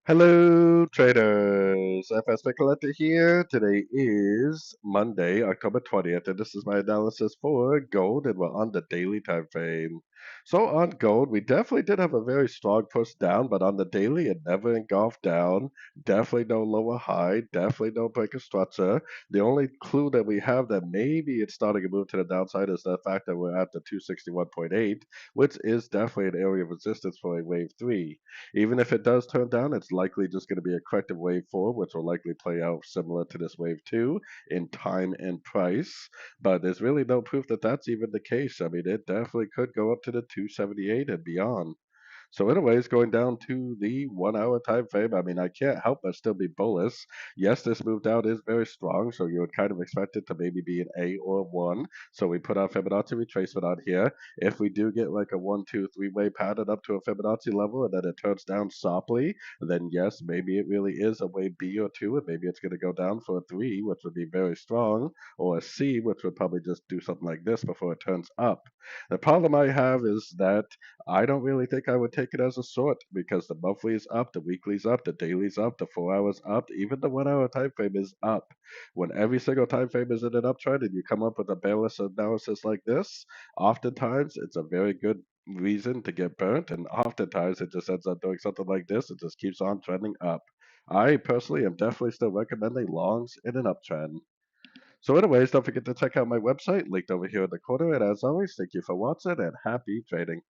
Hello, traders. FX Pip Collector here. Today is Monday, October 20th, and this is my analysis for gold, and we're on the daily time frame. So on gold, we definitely did have a very strong push down, but on the daily, it never engulfed down. Definitely no lower high. Definitely no break of structure. The only clue that we have that maybe it's starting to move to the downside is the fact that we're at the 261.8, which is definitely an area of resistance for a wave 3. Even if it does turn down, it's likely just going to be a corrective wave 4, which will likely play out similar to this wave 2 in time and price. But there's really no proof that that's even the case. I mean, it definitely could go up to the 278 and beyond. So anyways, going down to the 1 hour time frame, I mean, I can't help but still be bullish. Yes, this move down is very strong, so you would kind of expect it to maybe be an A or 1. So we put our Fibonacci retracement on here. If we do get like a 1, 2, 3 way pattern up to a Fibonacci level and then it turns down softly, then yes, maybe it really is a wave B or 2, and maybe it's going to go down for a 3, which would be very strong, or a C, which would probably just do something like this before it turns up. The problem I have is that I don't really think I would take it as a sort because the monthly is up, the weekly's up, the daily's up, the 4 hours up, even the 1 hour time frame is up. When every single time frame is in an uptrend and you come up with a balanced analysis like this, oftentimes it's a very good reason to get burnt, and oftentimes it just ends up doing something like this. It just keeps on trending up. I personally am definitely still recommending longs in an uptrend. So anyways, don't forget to check out my website linked over here in the corner. And as always, thank you for watching and happy trading.